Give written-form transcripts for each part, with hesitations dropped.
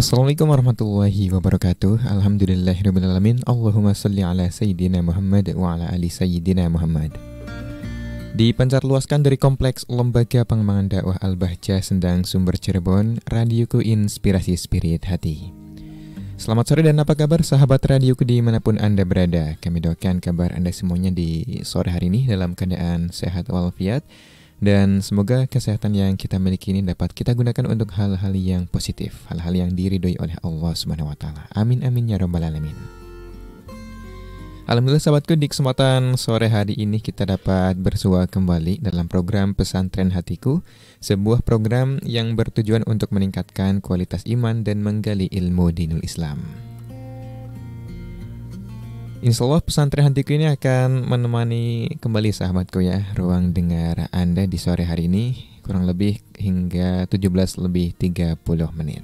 Assalamualaikum warahmatullahi wabarakatuh. Alhamdulillahirrabbilalamin. Allahumma salli ala Sayyidina Muhammad wa ala ali Sayyidina Muhammad. Dipancar luaskan dari Kompleks Lembaga Pengembangan Dakwah Al-Bahjah Sendang Sumber Cirebon, Radioku Inspirasi Spirit Hati. Selamat sore dan apa kabar sahabat Radioku dimanapun Anda berada. Kami doakan kabar Anda semuanya di sore hari ini dalam keadaan sehat walafiat. Dan semoga kesehatan yang kita miliki ini dapat kita gunakan untuk hal-hal yang positif, hal-hal yang diridhoi oleh Allah Subhanahu wa taala. Amin amin ya rabbal alamin. Alhamdulillah sahabatku, di kesempatan sore hari ini kita dapat bersua kembali dalam program Pesantren Hatiku, sebuah program yang bertujuan untuk meningkatkan kualitas iman dan menggali ilmu dinul Islam. Insya Allah Pesantren Hatiku ini akan menemani kembali sahabatku ya, ruang dengar Anda di sore hari ini kurang lebih hingga 17:30 menit.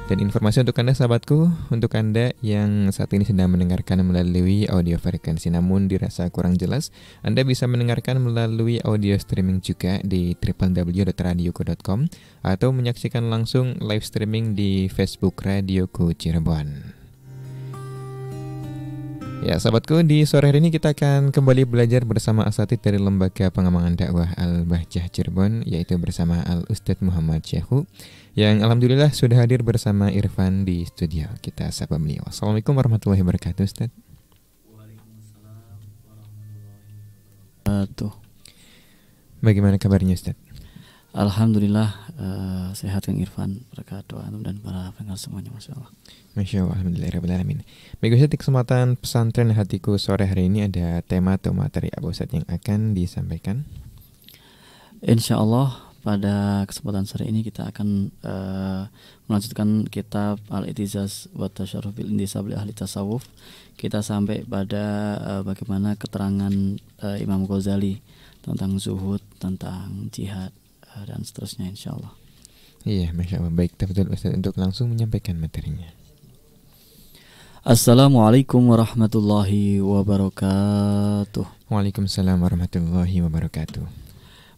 Dan informasi untuk Anda sahabatku, untuk Anda yang saat ini sedang mendengarkan melalui audio frekuensi namun dirasa kurang jelas, Anda bisa mendengarkan melalui audio streaming juga di www.radioku.com atau menyaksikan langsung live streaming di Facebook Radioku Cirebon. Ya sahabatku, di sore hari ini kita akan kembali belajar bersama asatidz dari Lembaga Pengembangan Dakwah Al-Bahjah Cirebon, yaitu bersama Al-Ustadz Muhammad Syekhu, yang alhamdulillah sudah hadir bersama Irfan di studio. Kita sapa beliau. Assalamualaikum warahmatullahi wabarakatuh, Ustadz. Waalaikumsalam warahmatullahi wabarakatuh. Bagaimana kabarnya, Ustadz? Alhamdulillah sehat Kang Irfan, berkat doa antum dan para pendengar semuanya, Masya Allah. Masya Allah, alhamdulillahirrahmanirrahim. Baik Ustadz, di kesempatan Pesantren Hatiku sore hari ini ada tema atau materi apa Ustadz yang akan disampaikan? Insya Allah pada kesempatan sore ini kita akan melanjutkan kitab Al-I'tizaz wa Tasyarruf bil Intisab li Ahli Tasawuf. Kita sampai pada bagaimana keterangan Imam Ghazali tentang zuhud, tentang jihad dan seterusnya, insya Allah. Iya, Masya Allah. Baik, tafadhol Ustaz untuk langsung menyampaikan materinya. Assalamualaikum warahmatullahi wabarakatuh. Waalaikumsalam warahmatullahi wabarakatuh.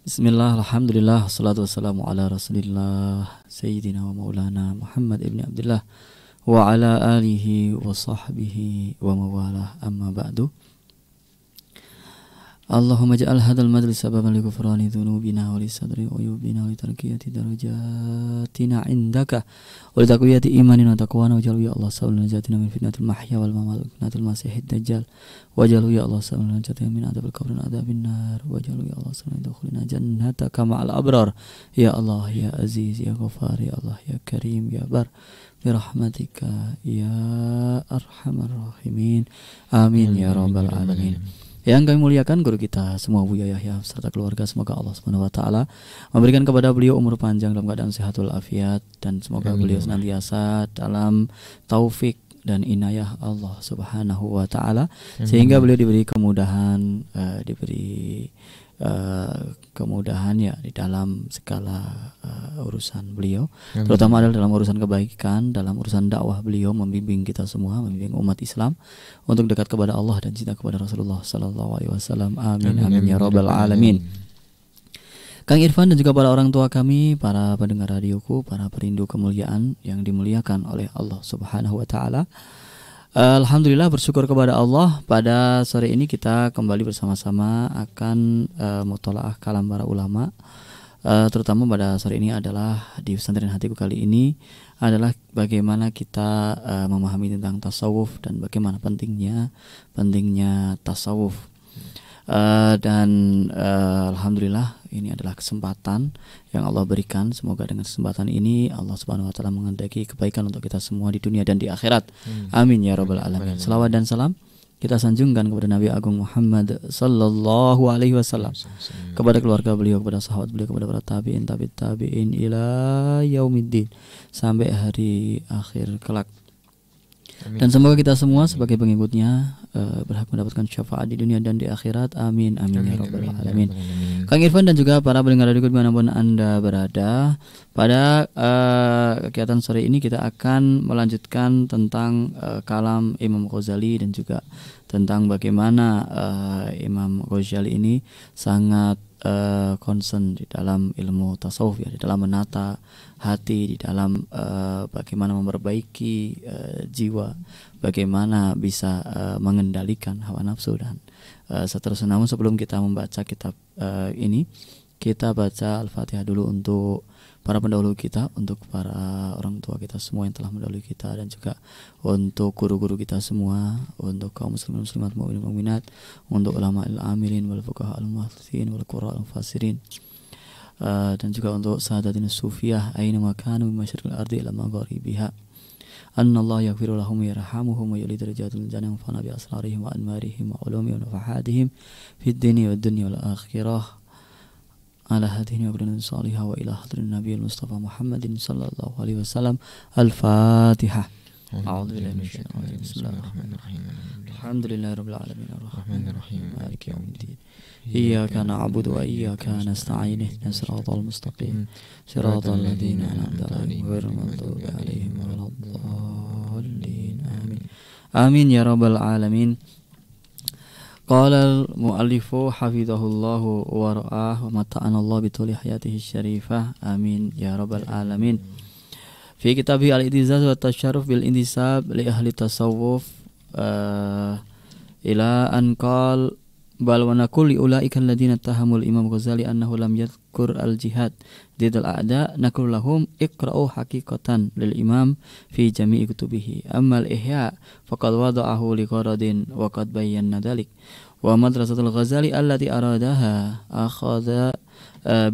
Bismillah, alhamdulillah, salatu wassalamu ala rasulillah Sayyidina wa maulana Muhammad ibn Abdullah wa ala alihi wa sahbihi wa mawalah, amma ba'du. Allahumma ja'al hadal majlis sababan li ghufrani dhunubina wa li sadri uyubina wa li tarqiyati darajatina indaka wa li taqwiyati imanina wa taqwana wa jalu ya Allah sabul najatina min fitnatil mahya wal mamat wa fitnatil masihid dajjal wa jalu ya Allah sabul najatina min adzabil qabr wa adzabin nar wa jalu ya Allah sabul dukhulina jannataka ma'al abrar ya Allah ya aziz ya ghafar ya Allah ya karim ya bar birahmatika ya arhamar rahimin amin ya rabbal alamin. Yang kami muliakan guru kita semua, Buya Yahya serta keluarga, semoga Allah Subhanahu wa taala memberikan kepada beliau umur panjang dalam keadaan sehat walafiat, dan semoga beliau senantiasa dalam taufik dan inayah Allah Subhanahu wa taala, sehingga beliau diberi kemudahan, kemudahan ya di dalam segala urusan beliau, terutama adalah dalam urusan kebaikan, dalam urusan dakwah beliau, membimbing kita semua, membimbing umat Islam untuk dekat kepada Allah dan cinta kepada Rasulullah sallallahu alaihi wasallam. Amin amin ya rabbal alamin. Kang Irfan dan juga para orang tua kami, para pendengar radioku, para perindu kemuliaan yang dimuliakan oleh Allah Subhanahu wa taala. Alhamdulillah, bersyukur kepada Allah, pada sore ini kita kembali bersama-sama akan mutolaah kalam para ulama, terutama pada sore ini adalah di Pesantren Hatiku kali ini adalah bagaimana kita memahami tentang tasawuf dan bagaimana pentingnya tasawuf. Dan alhamdulillah ini adalah kesempatan yang Allah berikan. Semoga dengan kesempatan ini Allah Subhanahu wa taala menghendaki kebaikan untuk kita semua di dunia dan di akhirat. Amin ya rabbal alamin. Selawat dan salam kita sanjungkan kepada Nabi Agung Muhammad sallallahu alaihi wasallam, kepada keluarga beliau, kepada sahabat beliau, kepada para tabi'in, tabi'in ila yaumiddin, sampai hari akhir kelak. Dan semoga kita semua sebagai pengikutnya berhak mendapatkan syafaat di dunia dan di akhirat. Amin amin ya rabbal alamin. Kang Irfan dan juga para pendengar radio dimanapun Anda berada, pada kegiatan sore ini kita akan melanjutkan tentang kalam Imam Ghazali dan juga tentang bagaimana Imam Ghazali ini sangat concern di dalam ilmu tasawuf ya, di dalam menata hati, di dalam bagaimana memperbaiki jiwa, bagaimana bisa mengendalikan hawa nafsu dan seterusnya. Namun sebelum kita membaca kitab ini, kita baca Al-Fatihah dulu untuk para pendahulu kita, untuk para orang tua kita semua yang telah mendahului kita, dan juga untuk guru-guru kita semua, untuk kaum muslimin muslimat mu'minin mu'minat, untuk ulama al-amilin wal fuqaha al-muhadditsin wal qurra al-fasirin, dan juga untuk sadatin sufiyah aina makanu min masyariqil ardi ila magharibiha, annallahu yaghfiru lahum wa yarhamuhum wa yuli darajatul jannah wa fana bi asrarihim wa anmarihim wa ulumihim wa nafahatihim fid dunya wal akhirah ala hadhihi wa qulna salihah wa ila hadrin nabiyil mustafa Muhammadin sallallahu alaihi wasallam. Al-Fatihah. A'udzu billahi minasyaitonir rajim. Bismillahirrahmanirrahim. Alhamdulillahirabbil alamin arrahmanir rahim maliki yaumiddin. Iyyaka na'budu wa iyyaka nasta'in ihdinas siratal mustaqim siratal ladzina an'amta 'alaihim ghairil maghdubi 'alaihim waladdallin. Amin. Amin ya rabbal alamin. Qala al-mu'allifu hafizahullahu wa ra'ah wa mata'ana Allah bituli hayatihi syarifah. Amin ya rabbal alamin. Fi kitabih al-i'tizaz wa tasyarruf bil intisab li ahli tasawuf ila an qala bal wa naqul li ulaika alladziina tahamul Imam Ghazali annahu lam yadhkur al-jihad didal a'da naqul lahum iqra'u haqiqatan lil imam fi jami'i kutubihi amma al-ihya faqad wada'ahu li qaradin wa qad bayyana dhalik wa madrasatul Ghazali allati aradaha akhadha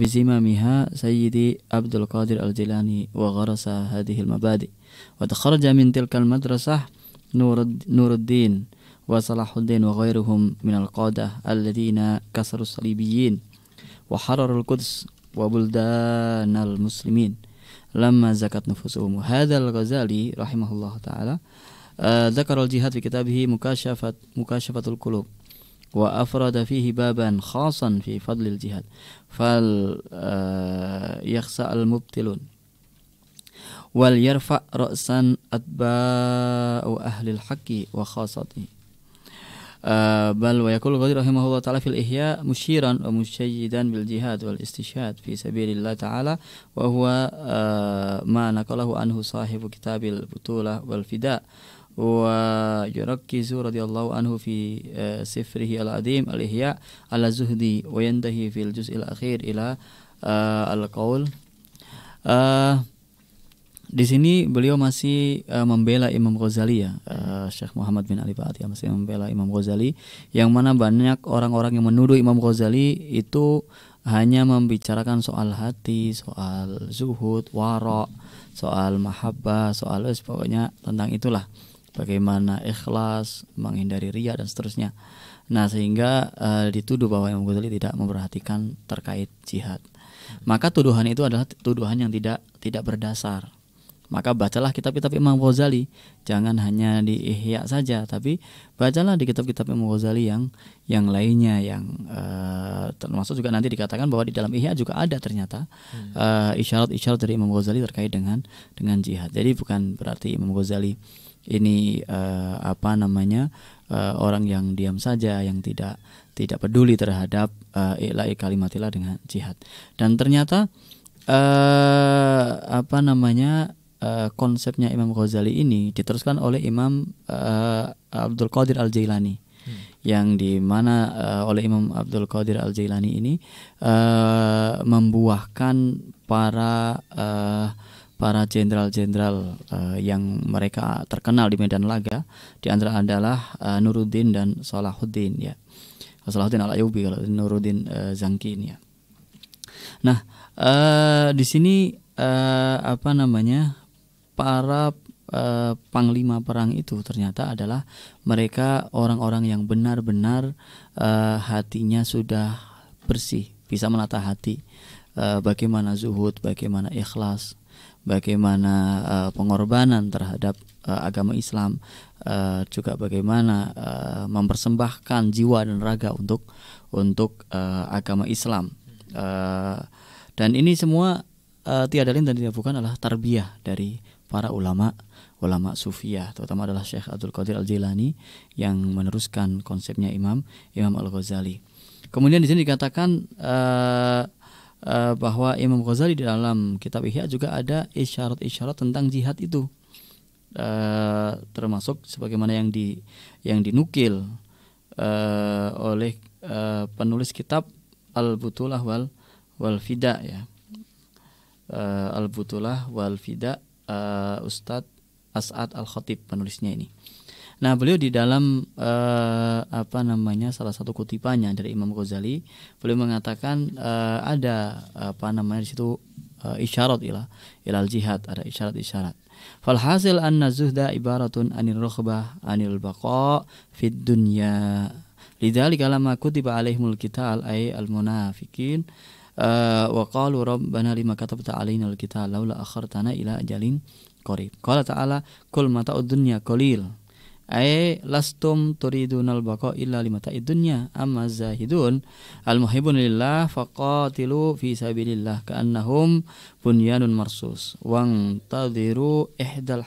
bizimamiha Sayyidi Abdul Qadir Al-Jilani wa gharasa hadhihi al-mabadi wa takharaja min tilka al-madrasah Nuruddin wa Salahuddin wa ghairuhum min al-qadah alladhina kasaru salibiyyin wa hararul Quds wa buldanal muslimin lamma zakat nufusuhum. Hadzal Ghazali rahimahullah taala dzakara al-jihad fi kitabihi mukashafatul qulub wa afrada fihi baban khasan fi fadlil jihad fal yakhsa al-mubtilun wal yarfa' ra'san atba'u ahli al-haqqi wa khasatihi. Bal wa yaqul Ghazali rahimahullah ta'ala fil ihya musyiran wa musyayyidan bil jihad wal istishhad fi sabilillah ta'ala wa huwa ma naqalahu anhu sahibu kitabil butulah wal fida wa yurakkizu radhiyallahu anhu fi sifrihi al-adim al-ihya ala zuhdi wa yantahi fil juz'il akhir ila al-qaul. Di sini beliau masih membela Imam Ghazali ya, Syekh Muhammad bin Ali Ba'ati masih membela Imam Ghazali, yang mana banyak orang-orang yang menuduh Imam Ghazali itu hanya membicarakan soal hati, soal zuhud, wara, soal mahabbah, soal pokoknya tentang itulah, bagaimana ikhlas, menghindari riya dan seterusnya. Nah sehingga dituduh bahwa Imam Ghazali tidak memperhatikan terkait jihad. Maka tuduhan itu adalah tuduhan yang tidak berdasar. Maka bacalah kitab-kitab Imam Ghazali, jangan hanya di Ihya saja, tapi bacalah di kitab-kitab Imam Ghazali yang lainnya, yang termasuk juga nanti dikatakan bahwa di dalam Ihya juga ada ternyata isyarat-isyarat dari Imam Ghazali terkait dengan jihad. Jadi bukan berarti Imam Ghazali ini orang yang diam saja, yang tidak peduli terhadap ila'i kalimatillah dengan jihad. Dan ternyata konsepnya Imam Ghazali ini diteruskan oleh Imam Abdul Qadir Al-Jailani, yang dimana oleh Imam Abdul Qadir Al-Jailani ini membuahkan para jenderal-jenderal yang mereka terkenal di medan laga, di antara adalah Nuruddin dan Salahuddin ya. Salahuddin Al-Ayyubi, Nuruddin Zankin ya. Nah, di sini para panglima perang itu ternyata adalah mereka orang-orang yang benar-benar hatinya sudah bersih, bisa menata hati, bagaimana zuhud, bagaimana ikhlas, bagaimana pengorbanan terhadap agama Islam, juga bagaimana mempersembahkan jiwa dan raga untuk agama Islam. Dan ini semua tiada lain dan tidak bukan adalah tarbiyah dari para ulama sufiyah, terutama adalah Syekh Abdul Qadir Al-Jailani yang meneruskan konsepnya Imam Al-Ghazali. Kemudian di sini dikatakan bahwa Imam Ghazali di dalam kitab Ihya juga ada isyarat-isyarat tentang jihad itu, termasuk sebagaimana yang dinukil oleh penulis kitab Al-Butulah wal Fida ya. Al-Butulah wal Fida, Ustadz As'ad Al-Khatib penulisnya ini. Nah, beliau di dalam salah satu kutipannya dari Imam Ghazali, beliau mengatakan ada di situ isyarat ilal jihad, ada isyarat-isyarat. Fal hasil anna zuhda ibaratun anil raghbah anil baqa fid dunya. Lidzalika lamma kutiba alaihimul qital ay al munafiqin wa qalu rabbana lima katabta alaina al qital laula akhartana ila ajalin qarib. Qala ta'ala kul mata'ud dunya qalil ay lastum turidunal baqa illa limata'id dunya amma zahidun al muhibbun lillah faqatilu fi sabilillah ka'annahum bunyanun marsus wang tadhiru ihdal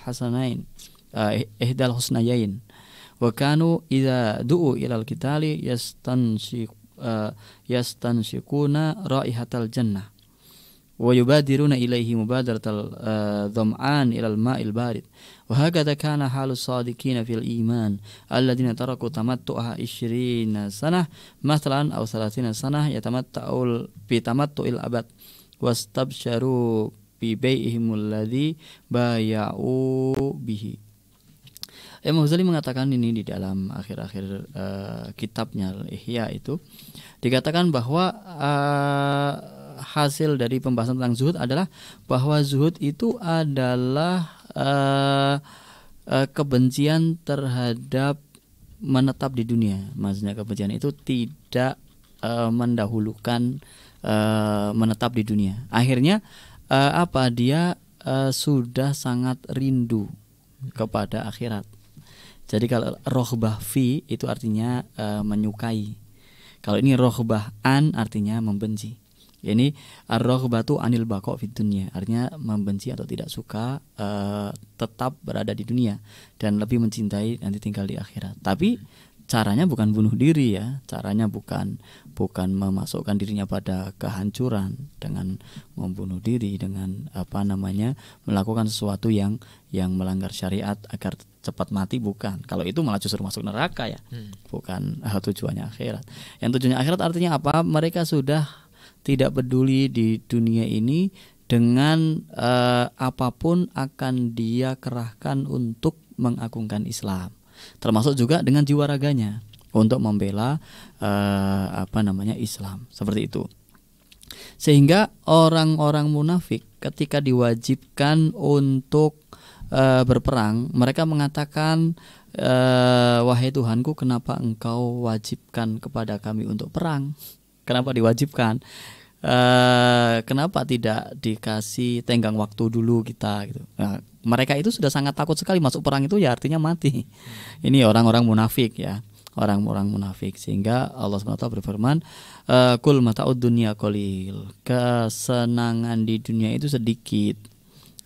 husnayain wa kanu idza du'u ilal qitali yastanshikuna raihatal jannah wa yubadiruna ilaihi mubadaratal dham'an ilal ma'il barid wa hakadha kana halus sadiqina fil iman alladziina taraku tamattu'a 20 sanah mathalan aw 30 sanah yatamatta'ul bi tamattu'il abad wastabsharu bi bai'ihim alladzi bay'u bihi. Imam Ghazali mengatakan ini di dalam akhir-akhir kitabnya Ihya itu dikatakan bahwa hasil dari pembahasan tentang zuhud adalah bahwa zuhud itu adalah kebencian terhadap menetap di dunia. Maksudnya kebencian itu tidak mendahulukan menetap di dunia. Akhirnya dia sudah sangat rindu kepada akhirat. Jadi kalau rohbah fi itu artinya menyukai. Kalau ini rohbah an artinya membenci. Ini ar-rohbatu anil baqa fid dunya, artinya membenci atau tidak suka tetap berada di dunia dan lebih mencintai nanti tinggal di akhirat. Tapi caranya bukan bunuh diri ya, caranya bukan memasukkan dirinya pada kehancuran dengan membunuh diri, dengan melakukan sesuatu yang melanggar syariat agar cepat mati, bukan. Kalau itu malah justru masuk neraka ya. Bukan tujuannya akhirat. Yang tujuannya akhirat artinya apa? Mereka sudah tidak peduli di dunia ini dengan apapun akan dia kerahkan untuk mengagungkan Islam, termasuk juga dengan jiwa raganya untuk membela Islam, seperti itu. Sehingga orang-orang munafik ketika diwajibkan untuk berperang, mereka mengatakan, wahai Tuhanku, kenapa engkau wajibkan kepada kami untuk perang? Kenapa diwajibkan? Kenapa tidak dikasih tenggang waktu dulu kita gitu? Nah, mereka itu sudah sangat takut sekali masuk perang itu ya artinya mati. Ini orang-orang munafik ya, orang-orang munafik. Sehingga Allah SWT berfirman, kul mata'ud dunya qalil, kesenangan di dunia itu sedikit.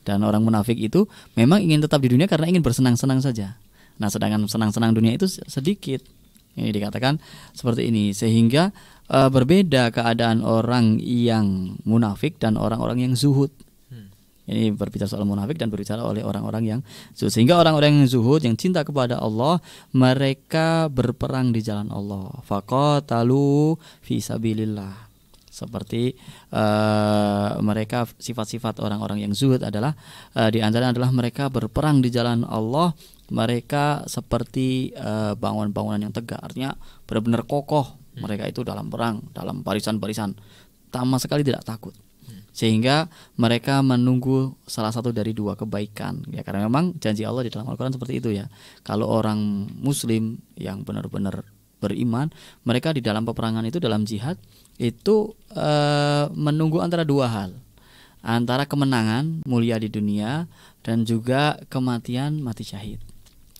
Dan orang munafik itu memang ingin tetap di dunia karena ingin bersenang-senang saja. Nah, sedangkan senang-senang dunia itu sedikit. Ini dikatakan seperti ini, sehingga berbeda keadaan orang yang munafik dan orang-orang yang zuhud. Ini berbicara soal munafik dan berbicara oleh orang-orang yang zuhud. Sehingga orang-orang yang zuhud, yang cinta kepada Allah, mereka berperang di jalan Allah. Faqatalu fi sabilillah. Seperti mereka, sifat-sifat orang-orang yang zuhud adalah di antaranya adalah mereka berperang di jalan Allah. Mereka seperti bangunan-bangunan yang tegak, artinya benar-benar kokoh. Mereka itu dalam perang, dalam barisan-barisan, sama sekali tidak takut. Sehingga mereka menunggu salah satu dari dua kebaikan ya, karena memang janji Allah di dalam Al-Quran seperti itu ya. Kalau orang muslim yang benar-benar beriman, mereka di dalam peperangan itu, dalam jihad itu menunggu antara dua hal, antara kemenangan mulia di dunia dan juga kematian mati syahid.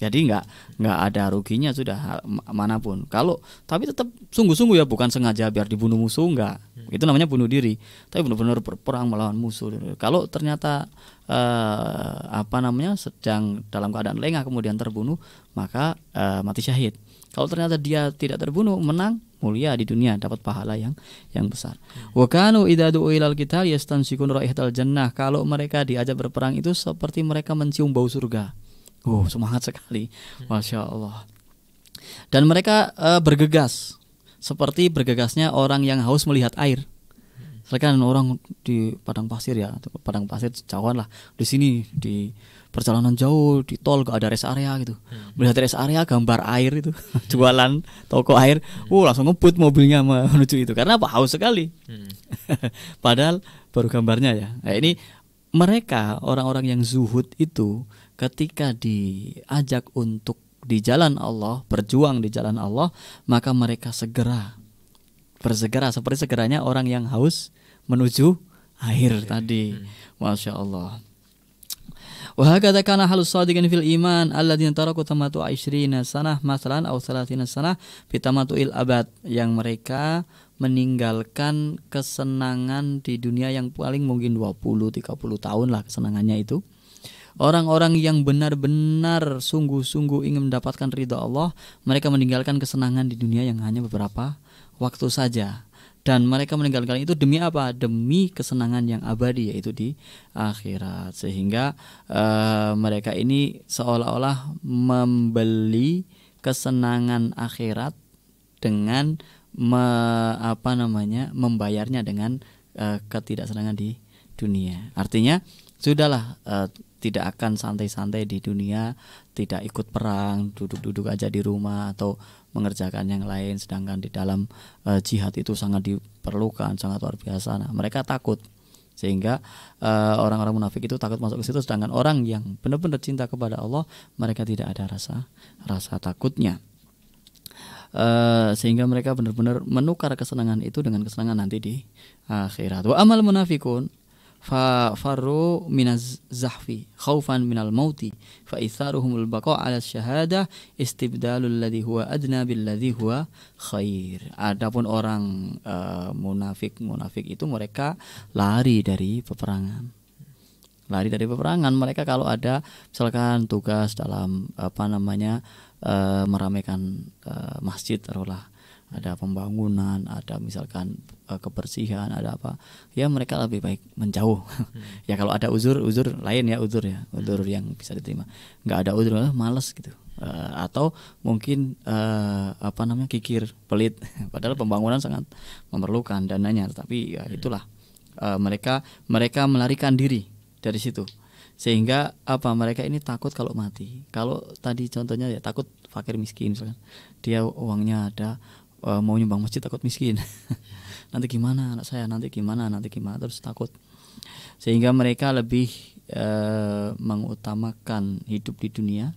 Jadi nggak ada ruginya sudah manapun. Tapi tetap sungguh-sungguh ya, bukan sengaja biar dibunuh musuh, enggak. Itu namanya bunuh diri. Tapi benar-benar berperang melawan musuh. Kalau ternyata sedang dalam keadaan lengah kemudian terbunuh, maka mati syahid. Kalau ternyata dia tidak terbunuh, menang, mulia di dunia, dapat pahala yang besar. Wa kanu idza du'u ilal qital yastansikun raihatal jannah. Kalau mereka diajak berperang itu seperti mereka mencium bau surga. Semangat sekali. Masya Allah. Dan mereka bergegas seperti bergegasnya orang yang haus melihat air. Kan orang di padang pasir ya, padang pasir jauhan lah. Di sini di perjalanan jauh di tol gak ada rest area gitu. Melihat rest area gambar air itu, jualan toko air, langsung ngebut mobilnya menuju itu. Karena apa? Haus sekali. Padahal baru gambarnya ya. Nah, ini mereka orang-orang yang zuhud itu ketika diajak untuk di jalan Allah, berjuang di jalan Allah, maka mereka bersegera seperti segeranya orang yang haus menuju air tadi. Masya Allah. Wa hakadha kana halus shadiqin fil iman alladzina taraku tamatu 20 sanah masalan aw 30 sanah fi tamatuil abad, yang mereka meninggalkan kesenangan di dunia yang paling mungkin 20-30 tahun lah kesenangannya itu. Orang-orang yang benar-benar sungguh-sungguh ingin mendapatkan ridha Allah, mereka meninggalkan kesenangan di dunia yang hanya beberapa waktu saja. Dan mereka meninggalkan itu demi apa? Demi kesenangan yang abadi, yaitu di akhirat. Sehingga mereka ini seolah-olah membeli kesenangan akhirat dengan membayarnya dengan ketidaksenangan di dunia. Artinya sudahlah, tidak akan santai-santai di dunia, tidak ikut perang, duduk-duduk aja di rumah atau mengerjakan yang lain, sedangkan di dalam jihad itu sangat diperlukan, sangat luar biasa. Nah, mereka takut, sehingga orang-orang munafik itu takut masuk ke situ, sedangkan orang yang benar-benar cinta kepada Allah, mereka tidak ada rasa takutnya. Sehingga mereka benar-benar menukar kesenangan itu dengan kesenangan nanti di akhirat. Wa amal munafikun fa farru minaz zahfi khaufan minal mauti fa itharuhumul baqa' 'ala syahadah istibdalul ladzi huwa adna bil ladzi huwa khair. Adapun orang munafik itu mereka lari dari peperangan. Mereka kalau ada misalkan tugas dalam meramaikan masjid, taruhlah ada pembangunan, ada misalkan kebersihan, ada apa, ya mereka lebih baik menjauh. Ya kalau ada uzur lain ya, uzur yang bisa diterima. Nggak ada uzur, malas gitu, atau mungkin kikir, pelit. Padahal pembangunan sangat memerlukan dananya, tapi ya itulah, mereka melarikan diri dari situ. Sehingga mereka ini takut kalau mati. Kalau tadi contohnya ya takut fakir miskin, misalkan dia uangnya ada, mau nyumbang masjid takut miskin. Nanti gimana anak saya, nanti gimana, terus takut. Sehingga mereka lebih mengutamakan hidup di dunia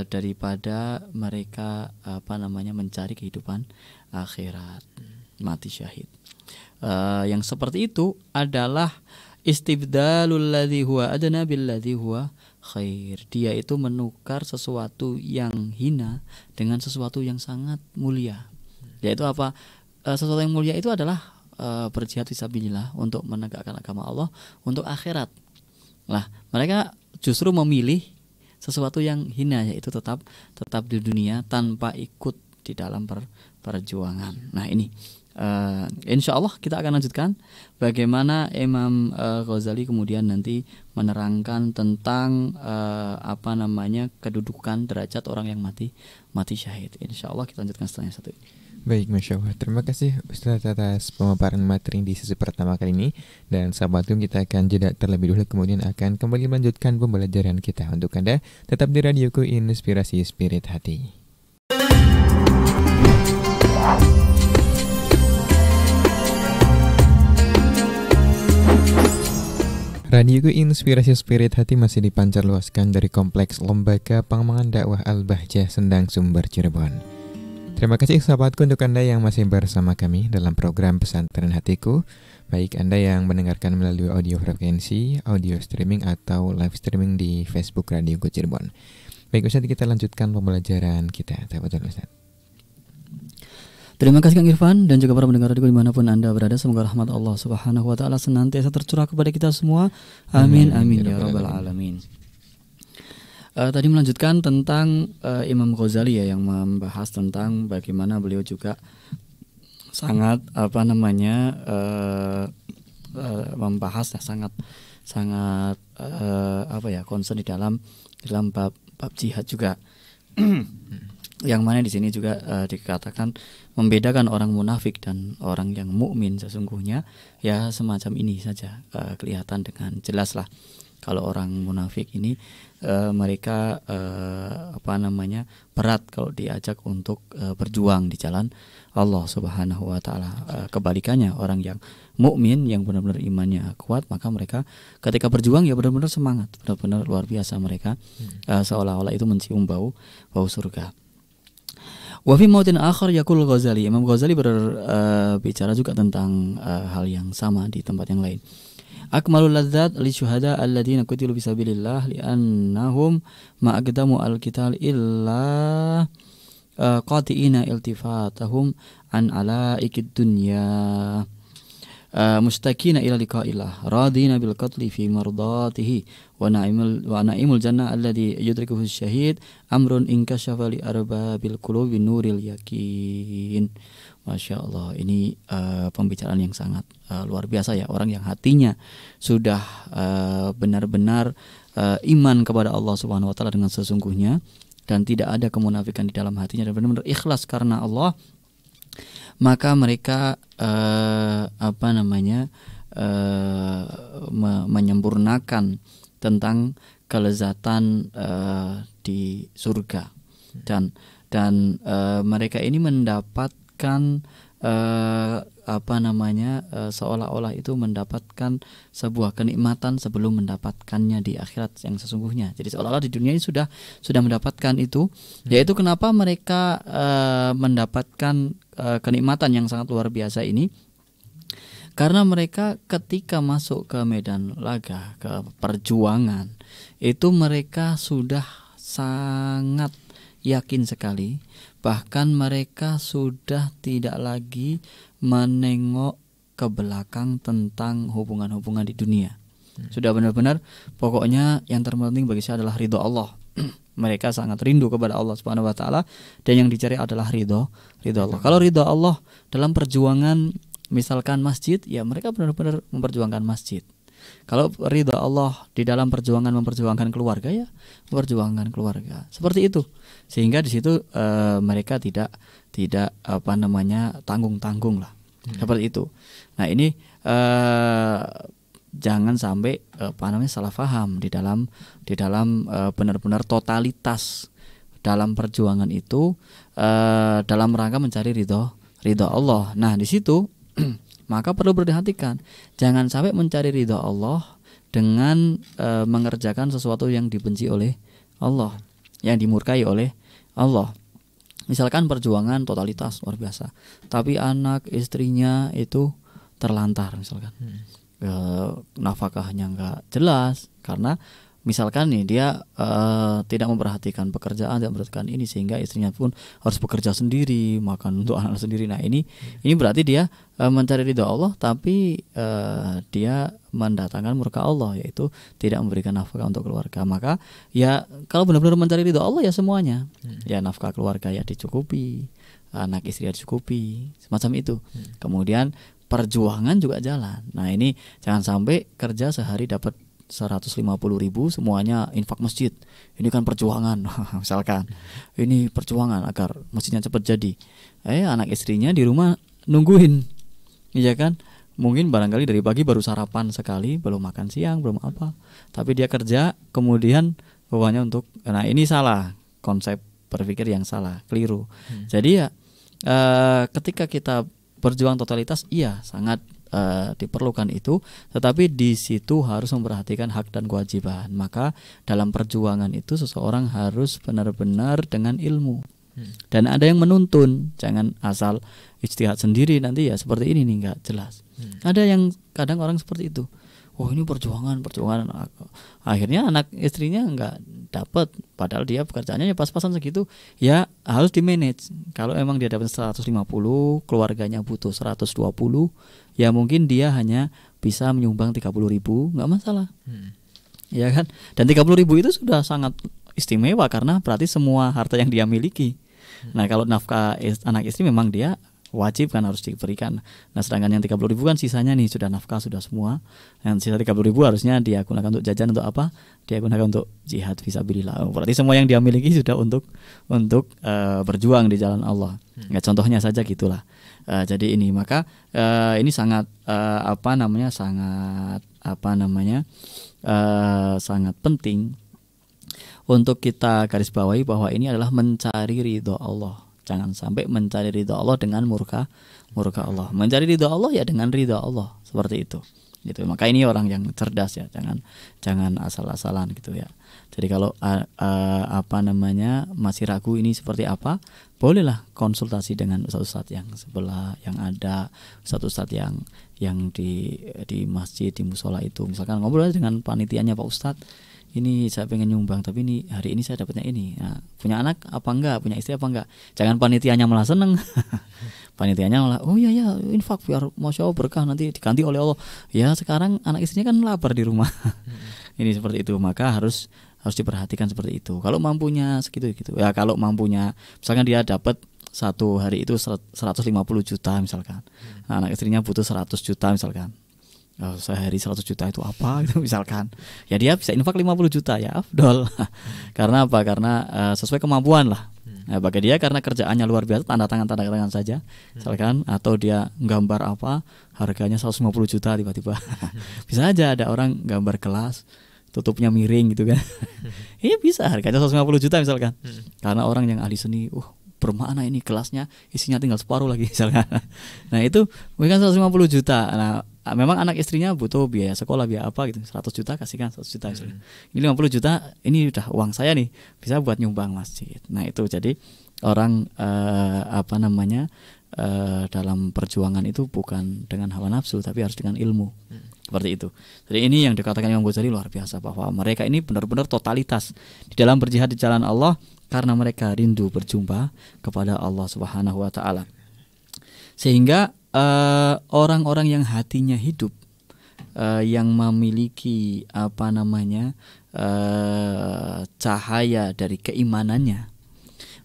daripada mereka mencari kehidupan akhirat, mati syahid. Yang seperti itu adalah istibdalul ladzi huwa adna bil ladzi huwa khair. Dia itu menukar sesuatu yang hina dengan sesuatu yang sangat mulia. Yaitu apa? Sesuatu yang mulia itu adalah berjihad fisabilillah untuk menegakkan agama Allah untuk akhirat. Nah, mereka justru memilih sesuatu yang hina, yaitu tetap di dunia tanpa ikut di dalam perjuangan. Nah, ini insya Allah kita akan lanjutkan bagaimana Imam Ghazali kemudian nanti menerangkan tentang kedudukan derajat orang yang mati syahid. Insya Allah kita lanjutkan setelah yang satu ini. Baik, Masya Allah. Terima kasih Ustaz atas pemaparan materi di sesi pertama kali ini. Dan sahabat kita akan jeda terlebih dahulu, kemudian akan kembali melanjutkan pembelajaran kita. Untuk Anda tetap di Radioku Inspirasi Spirit Hati. Radioku Inspirasi Spirit Hati masih dipancar luaskan dari Kompleks Lembaga Pengembangan Dakwah Al-Bahjah Sendang Sumber Cirebon. Terima kasih sahabatku untuk Anda yang masih bersama kami dalam program Pesantren Hatiku. Baik Anda yang mendengarkan melalui audio frekuensi, audio streaming atau live streaming di Facebook Radioku Cirebon. Baik Ustaz, kita lanjutkan pembelajaran kita. Ustaz. Terima kasih Kang Irfan dan juga para pendengar radio dimanapun Anda berada. Semoga rahmat Allah Subhanahu Wa Taala senantiasa tercurah kepada kita semua. Amin amin ya rabbal alamin. Tadi melanjutkan tentang Imam Ghazali ya, yang membahas tentang bagaimana beliau juga sangat membahas sangat concern di dalam bab jihad juga. Yang mana di sini juga dikatakan membedakan orang munafik dan orang yang mukmin sesungguhnya ya semacam ini saja, kelihatan dengan jelas lah. Kalau orang munafik ini mereka berat kalau diajak untuk berjuang di jalan Allah Subhanahu wa taala. Kebalikannya orang yang mukmin yang benar-benar imannya kuat, maka mereka ketika berjuang ya benar-benar semangat, benar-benar luar biasa mereka, seolah-olah itu mencium bau surga. Wa fi mautin akhar yaqul Ghazali, Imam Ghazali berbicara juga tentang hal yang sama di tempat yang lain. Akmalul ladzat li syuhada alladziina qutilu fisabilillah li'annahum ma aqdamu al-qital illa qati'ina iltifatahum an alaikid dunya mustaqina ila liqa'illah radina bil qatli fi mardatihi wa na'imul jannah alladzi yudrikuhu syahid amrun inkashafa li arbabil qulubi nuril yakin. Masya Allah, ini pembicaraan yang sangat luar biasa ya. Orang yang hatinya sudah benar-benar iman kepada Allah Subhanahu wa taala dengan sesungguhnya dan tidak ada kemunafikan di dalam hatinya dan benar-benar ikhlas karena Allah, maka mereka menyempurnakan tentang kelezatan di surga dan mereka ini mendapatkan seolah-olah itu mendapatkan sebuah kenikmatan sebelum mendapatkannya di akhirat yang sesungguhnya. Jadi seolah-olah di dunia ini sudah mendapatkan itu, yaitu kenapa mereka mendapatkan kenikmatan yang sangat luar biasa ini, karena mereka ketika masuk ke medan laga, ke perjuangan, itu mereka sudah sangat yakin sekali, bahkan mereka sudah tidak lagi menengok ke belakang tentang hubungan-hubungan di dunia. Sudah benar-benar pokoknya yang terpenting bagi saya adalah ridho Allah. Mereka sangat rindu kepada Allah Subhanahu wa taala dan yang dicari adalah ridho Allah. Kalau ridho Allah dalam perjuangan misalkan masjid, ya mereka benar-benar memperjuangkan masjid. Kalau ridha Allah di dalam memperjuangkan keluarga, ya memperjuangkan keluarga. Seperti itu. Sehingga di situ mereka tidak tanggung-tanggung lah. Seperti itu. Nah, ini jangan sampai salah paham di dalam benar-benar totalitas dalam perjuangan itu dalam rangka mencari ridha Allah. Nah, di situ maka perlu diperhatikan, jangan sampai mencari ridha Allah dengan mengerjakan sesuatu yang dibenci oleh Allah, yang dimurkai oleh Allah. Misalkan perjuangan totalitas luar biasa, tapi anak istrinya itu terlantar misalkan, nafkahnya nggak jelas karena misalkan nih dia tidak memperhatikan pekerjaan, tidak memperhatikan ini, sehingga istrinya pun harus bekerja sendiri, makan untuk anak sendiri. Nah ini berarti dia mencari ridha Allah, tapi dia mendatangkan murka Allah, yaitu tidak memberikan nafkah untuk keluarga. Maka ya kalau benar-benar mencari ridha Allah ya semuanya, ya nafkah keluarga ya dicukupi, anak istri ya dicukupi, semacam itu. Kemudian perjuangan juga jalan. Nah ini jangan sampai kerja sehari dapat 150.000 semuanya infak masjid. Ini kan perjuangan. Misalkan ini perjuangan agar masjidnya cepat jadi. Anak istrinya di rumah nungguin, iya kan? Mungkin barangkali dari pagi baru sarapan sekali, belum makan siang, belum apa. Tapi dia kerja, kemudian bawahnya untuk. Nah ini salah, konsep berpikir yang salah, keliru. Jadi ya ketika kita berjuang totalitas, iya sangat diperlukan itu, tetapi di situ harus memperhatikan hak dan kewajiban. Maka dalam perjuangan itu seseorang harus benar-benar dengan ilmu dan ada yang menuntun, jangan asal ijtihad sendiri nanti ya seperti ini nih nggak jelas. Ada yang kadang orang seperti itu, ini perjuangan akhirnya anak istrinya nggak dapat, padahal dia pekerjaannya ya pas-pasan segitu, ya harus di manage. Kalau emang dia dapat 150, keluarganya butuh 120, ya mungkin dia hanya bisa menyumbang 30.000, nggak masalah, ya kan? Dan 30.000 itu sudah sangat istimewa karena berarti semua harta yang dia miliki. Nah kalau nafkah anak istri memang dia wajib kan harus diberikan. Nah sedangkan yang 30.000 kan sisanya nih sudah nafkah sudah semua. Yang sisa 30.000 harusnya dia gunakan untuk jajan untuk apa? Dia gunakan untuk jihad fisabilillah. Berarti semua yang dia miliki sudah untuk berjuang di jalan Allah. Ya, contohnya saja gitulah. Jadi ini maka ini sangat sangat penting untuk kita garis bawahi bahwa ini adalah mencari ridho Allah. Jangan sampai mencari ridho Allah dengan murka Allah. Mencari ridho Allah ya dengan ridho Allah, seperti itu. Gitu. Maka ini orang yang cerdas ya, jangan asal-asalan gitu ya. Jadi kalau masih ragu ini seperti apa, bolehlah konsultasi dengan ustadz yang sebelah yang ada, ustadz yang di masjid, di musola itu. Misalkan ngobrol dengan panitianya, Pak Ustadz, ini saya pengen nyumbang tapi ini hari ini saya dapatnya ini. Nah, punya anak apa enggak, punya istri apa enggak? Jangan panitianya malah seneng. Panitianya malah oh iya ya infak biar masya Allah berkah nanti diganti oleh Allah. Ya sekarang anak istrinya kan lapar di rumah. Ini seperti itu, maka harus diperhatikan seperti itu. Kalau mampunya segitu gitu. Ya kalau mampunya misalkan dia dapat satu hari itu 150 juta misalkan. Nah, anak istrinya butuh 100 juta misalkan. Sehari 100 juta itu apa gitu misalkan. Ya dia bisa infak 50 juta ya afdol. Karena apa? Karena sesuai kemampuan lah. Nah, bagi dia karena kerjaannya luar biasa, tanda tangan saja misalkan, atau dia gambar apa harganya 150 juta tiba-tiba. Bisa aja ada orang gambar kelas tutupnya miring gitu kan. Iya bisa harganya 150 juta misalkan. Karena orang yang ahli seni, bermakna ini kelasnya isinya tinggal separuh lagi misalkan. Nah itu mungkin 150 juta. Nah memang anak istrinya butuh biaya sekolah, biaya apa gitu, 100 juta kasihkan 100 juta misalnya. Ini 50 juta, ini udah uang saya nih, bisa buat nyumbang masjid. Nah itu jadi orang dalam perjuangan itu bukan dengan hawa nafsu tapi harus dengan ilmu. Seperti itu. Jadi ini yang dikatakan Imam Ghazali luar biasa, bahwa mereka ini benar-benar totalitas di dalam berjihad di jalan Allah karena mereka rindu berjumpa kepada Allah Subhanahu wa taala. Sehingga orang-orang yang hatinya hidup, yang memiliki cahaya dari keimanannya,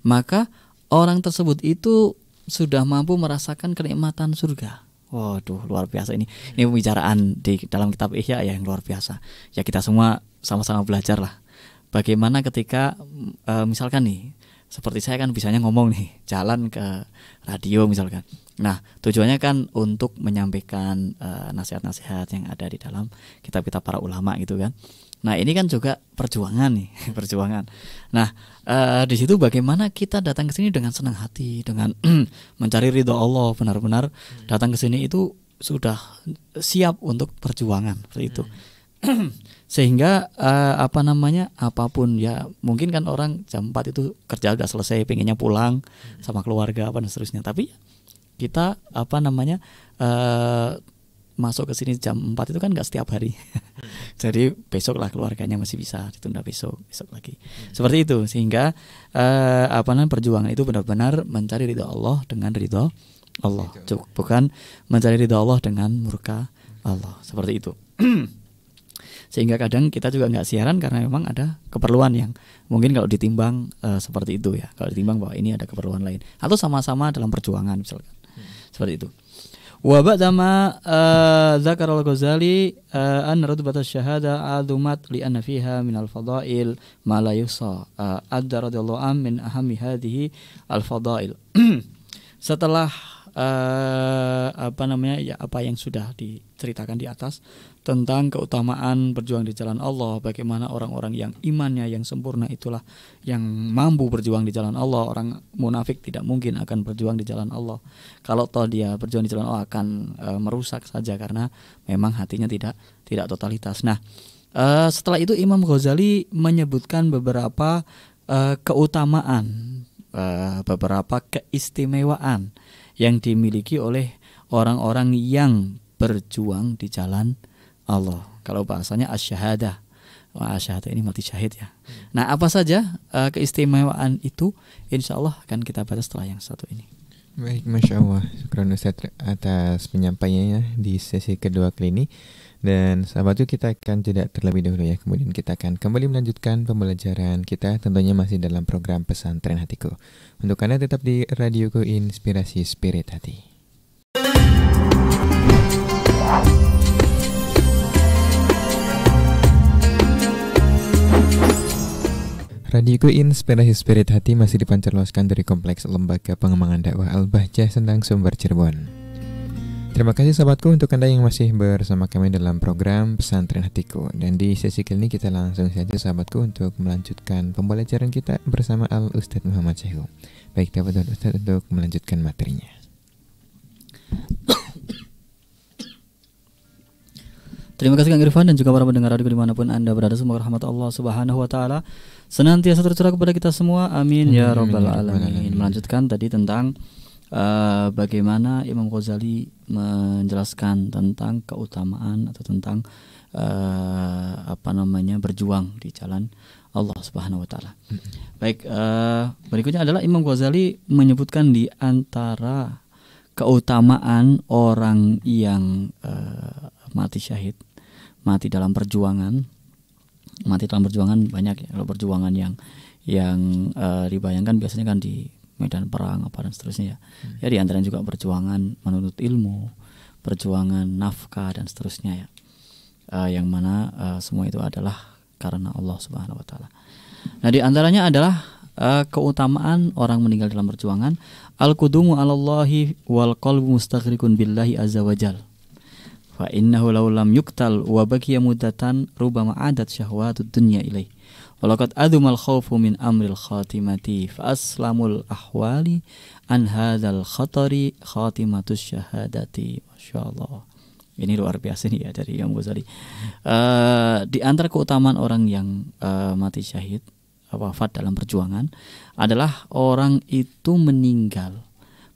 maka orang tersebut itu sudah mampu merasakan kenikmatan surga. Waduh, luar biasa ini. Ini pembicaraan di dalam kitab Ihya ya yang luar biasa. Ya kita semua sama-sama belajar lah. Bagaimana ketika misalkan nih, seperti saya kan bisanya ngomong nih, jalan ke radio misalkan. Nah, tujuannya kan untuk menyampaikan nasihat-nasihat yang ada di dalam kitab-kitab para ulama gitu kan. Nah, ini kan juga perjuangan nih, perjuangan. Nah, di situ bagaimana kita datang ke sini dengan senang hati, dengan mencari ridho Allah, benar-benar datang ke sini itu sudah siap untuk perjuangan seperti itu. Sehingga apapun ya, mungkin kan orang jam 4 itu kerja udah selesai, pengennya pulang sama keluarga apa dan seterusnya. Tapi kita masuk ke sini jam 4 itu kan nggak setiap hari. Jadi besok lah keluarganya masih bisa ditunda besok lagi. Seperti itu, sehingga perjuangan itu benar-benar mencari ridho Allah dengan ridho Allah, bukan mencari ridho Allah dengan murka Allah. Seperti itu. Sehingga kadang kita juga nggak siaran karena memang ada keperluan yang mungkin kalau ditimbang seperti itu ya. Kalau ditimbang bahwa ini ada keperluan lain, atau sama-sama dalam perjuangan misalkan. Seperti itu. Wa ba'dama dzakara al-Ghazali an rutbat asy-syahada azumat li anna fiha min al-fadail ma la yusa. Adda radhiyallahu an min ahammi hadhihi al-fadail. Setelah apa yang sudah diceritakan di atas tentang keutamaan berjuang di jalan Allah, bagaimana orang-orang yang imannya yang sempurna itulah yang mampu berjuang di jalan Allah. Orang munafik tidak mungkin akan berjuang di jalan Allah. Kalau toh dia berjuang di jalan Allah akan merusak saja karena memang hatinya tidak totalitas. Nah, setelah itu Imam Ghazali menyebutkan beberapa keutamaan, beberapa keistimewaan yang dimiliki oleh orang-orang yang berjuang di jalan Allah. Kalau bahasanya asy-syahadah. Asy-syahadah ini mati syahid ya. Nah, apa saja keistimewaan itu? Insya Allah akan kita bahas setelah yang satu ini. Baik, Masya Allah. Syukran Ustaz atas penyampaiannya di sesi kedua kali ini. Dan sahabatku, kita akan jeda terlebih dahulu ya. Kemudian kita akan kembali melanjutkan pembelajaran kita, tentunya masih dalam program Pesantren Hatiku. Untuk Anda tetap di Radioku Inspirasi Spirit Hati. Radioku Inspirasi Spirit Hati masih dipancarloskan dari Kompleks Lembaga Pengembangan Dakwah Al-Bahjah Sendang, Sumber, Cirebon. Terima kasih sahabatku untuk Anda yang masih bersama kami dalam program Pesantren Hatiku. Dan di sesi kali ini kita langsung saja sahabatku untuk melanjutkan pembelajaran kita bersama Al-Ustadz Muhammad Syekhu. Baik, dapat Ustadz untuk melanjutkan materinya. Terima kasih Kang Irfan dan juga para pendengar radio dimanapun Anda berada. Semoga rahmat Allah Subhanahu wa Ta'ala senantiasa tercurah kepada kita semua. Amin ya Rabbal Alamin. Melanjutkan tadi tentang bagaimana Imam Ghazali menjelaskan tentang keutamaan atau tentang berjuang di jalan Allah Subhanahu wa Ta'ala. Baik, berikutnya adalah Imam Ghazali menyebutkan di antara keutamaan orang yang mati syahid, mati dalam perjuangan. Mati dalam perjuangan banyak ya. Kalau perjuangan yang dibayangkan biasanya kan di medan perang apa dan seterusnya ya. Ya di antaranya juga perjuangan menuntut ilmu, perjuangan nafkah dan seterusnya ya. Yang mana semua itu adalah karena Allah Subhanahu wa Ta'ala. Nah, di antaranya adalah keutamaan orang meninggal dalam perjuangan, al-qudumu 'alallahi wal qalbu mustaghrikun billahi azza wajal. Fa innahu law lam yuqtal wa baqiya muddatan rubama adat syahwatud dunya ilaih. Walaqad adumal khawfu min amril khatimati fa aslamul ahwali an hadzal khatari khatimatus syahadati. Masyaallah. Ini luar biasa nih ya dari Imam Ghazali. Di antara keutamaan orang yang mati syahid, wafat dalam perjuangan adalah orang itu meninggal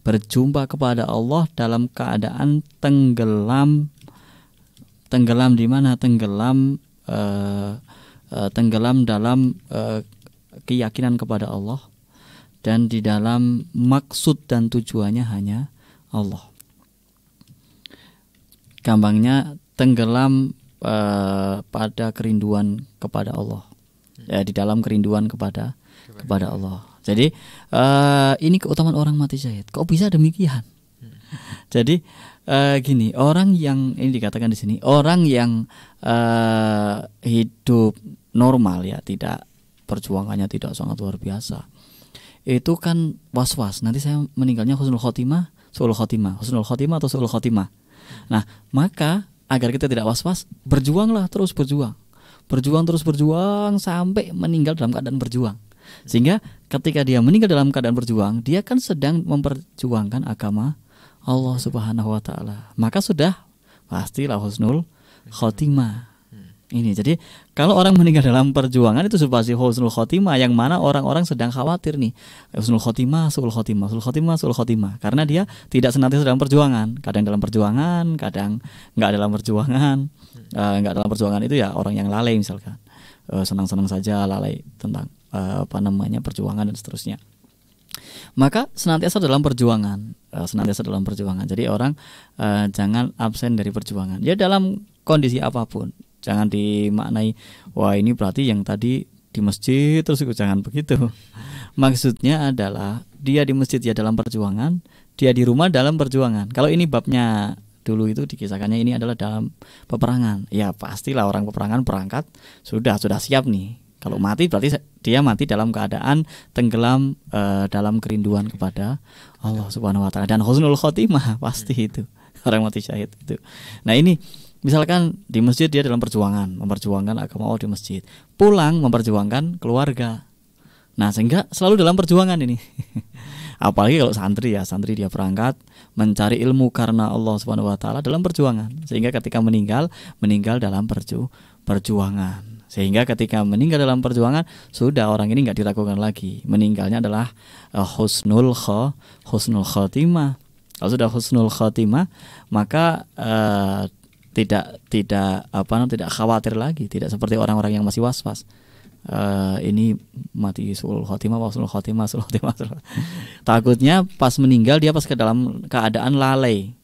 berjumpa kepada Allah dalam keadaan tenggelam di mana? Tenggelam dalam keyakinan kepada Allah dan di dalam maksud dan tujuannya hanya Allah. Gampangnya tenggelam pada kerinduan kepada Allah, di dalam kerinduan kepada Allah. Jadi ini keutamaan orang mati syahid. Kok bisa demikian? Jadi gini, orang yang ini dikatakan di sini, orang yang hidup normal ya, tidak perjuangannya tidak sangat luar biasa, itu kan was-was. Nanti saya meninggalnya husnul khotimah, su'ul khotimah, husnul khotimah atau su'ul khotimah. Nah, maka agar kita tidak was-was, berjuanglah terus berjuang sampai meninggal dalam keadaan berjuang. Sehingga ketika dia meninggal dalam keadaan berjuang, dia kan sedang memperjuangkan agama Allah Subhanahu wa Ta'ala. Maka sudah pastilah husnul khotimah. Ini jadi kalau orang meninggal dalam perjuangan itu pasti husnul khotimah, yang mana orang-orang sedang khawatir nih, husnul khotimah, su'ul khotimah, su'ul khotimah, su'ul khotimah, karena dia tidak senantiasa dalam perjuangan, kadang dalam perjuangan, kadang nggak dalam perjuangan. Nggak dalam perjuangan itu ya orang yang lalai misalkan, senang-senang saja, lalai tentang perjuangan dan seterusnya. Maka senantiasa dalam perjuangan, Jadi orang jangan absen dari perjuangan. Ya dalam kondisi apapun. Jangan dimaknai, wah ini berarti yang tadi di masjid terus jangan begitu. Maksudnya adalah dia di masjid ya dalam perjuangan, dia di rumah dalam perjuangan. Kalau ini babnya dulu itu dikisahkannya ini adalah dalam peperangan. Ya pastilah orang peperangan berangkat sudah siap nih. Kalau mati berarti dia mati dalam keadaan tenggelam dalam kerinduan kepada Allah Subhanahu wa Ta'ala, dan husnul khotimah pasti itu orang mati syahid itu. Nah ini misalkan di masjid dia dalam memperjuangkan agama Allah di masjid, pulang memperjuangkan keluarga. Nah sehingga selalu dalam perjuangan ini. Apalagi kalau santri dia berangkat mencari ilmu karena Allah Subhanahu wa Ta'ala dalam perjuangan, sehingga ketika meninggal dalam perjuangan. Sehingga ketika meninggal dalam perjuangan, sudah orang ini nggak diragukan lagi, meninggalnya adalah husnul khotimah. Kalau sudah husnul khotimah, maka tidak khawatir lagi, tidak seperti orang-orang yang masih was-was. Ini mati su'ul khotimah, husnul khotimah. Takutnya pas meninggal dia pas ke dalam keadaan lalai,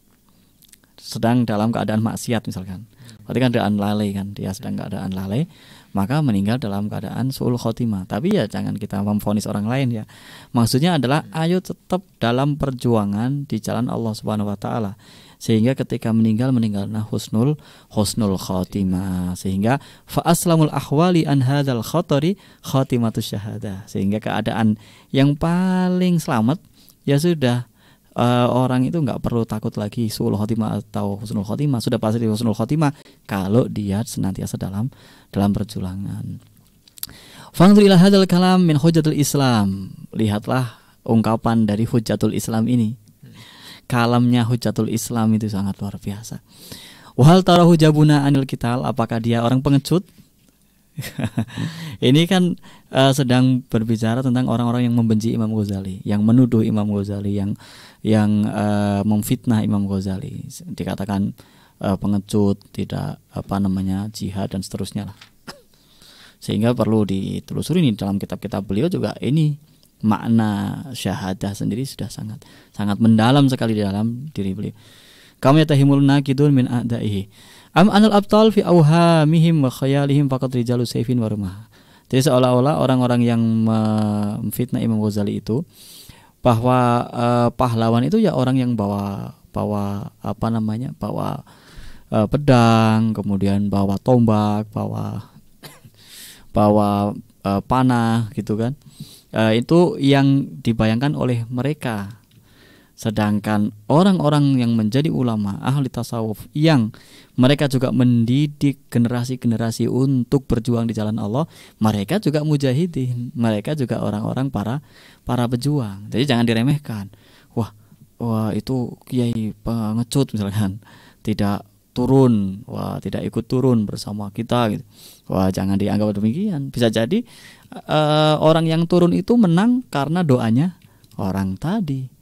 sedang dalam keadaan maksiat misalkan. Berarti kan keadaan lalai kan, dia sedang keadaan lalai, maka meninggal dalam keadaan su'ul khotimah. Tapi ya jangan kita memvonis orang lain ya. Maksudnya adalah ayo tetap dalam perjuangan di jalan Allah Subhanahu wa taala. Sehingga ketika meninggal husnul khotimah. Sehingga fa aslamul ahwali an hadzal khatari khatimatus syahadah. Sehingga keadaan yang paling selamat ya sudah, orang itu nggak perlu takut lagi su'ul khotimah atau husnul khotimah, sudah pasti husnul khotimah kalau dia senantiasa dalam perjuangan. Fangdur ila hadzal kalam min hujjatul Islam. Lihatlah ungkapan dari hujjatul Islam ini. Kalamnya hujjatul Islam itu sangat luar biasa. Wahal tarahu jabuna anil qital, apakah dia orang pengecut? Ini kan sedang berbicara tentang orang-orang yang membenci Imam Ghazali, yang menuduh Imam Ghazali, yang memfitnah Imam Ghazali, dikatakan pengecut, tidak jihad dan seterusnya lah. Sehingga perlu ditelusuri nih dalam kitab-kitab beliau juga ini makna syahadah sendiri sudah sangat mendalam sekali di dalam diri beliau. Kami yatahimul naqidun min a'daihi. Am anal abtal fi awhamihim wa khayalihim faqad rijalu sayfin wa rumah. Jadi seolah-olah orang-orang yang memfitnah Imam Ghazali itu bahwa pahlawan itu ya orang yang bawa pedang, kemudian bawa tombak, bawa panah gitu kan. Itu yang dibayangkan oleh mereka. Sedangkan orang-orang yang menjadi ulama, ahli tasawuf, yang mereka juga mendidik generasi-generasi untuk berjuang di jalan Allah, mereka juga mujahidin, mereka juga orang-orang para pejuang. Jadi jangan diremehkan. Wah itu kiai pengecut misalkan, tidak ikut turun bersama kita gitu. Wah, jangan dianggap demikian. Bisa jadi orang yang turun itu menang karena doanya orang tadi.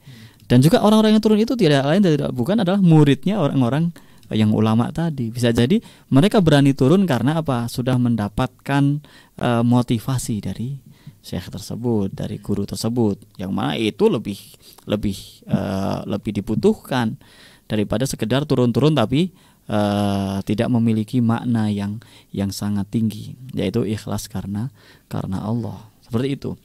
Dan juga orang-orang yang turun itu tidak bukan adalah muridnya orang-orang yang ulama tadi. Bisa jadi mereka berani turun karena apa? Sudah mendapatkan motivasi dari syekh tersebut, dari guru tersebut, yang mana itu lebih dibutuhkan daripada sekedar turun-turun tapi tidak memiliki makna yang sangat tinggi, yaitu ikhlas karena Allah. Seperti itu.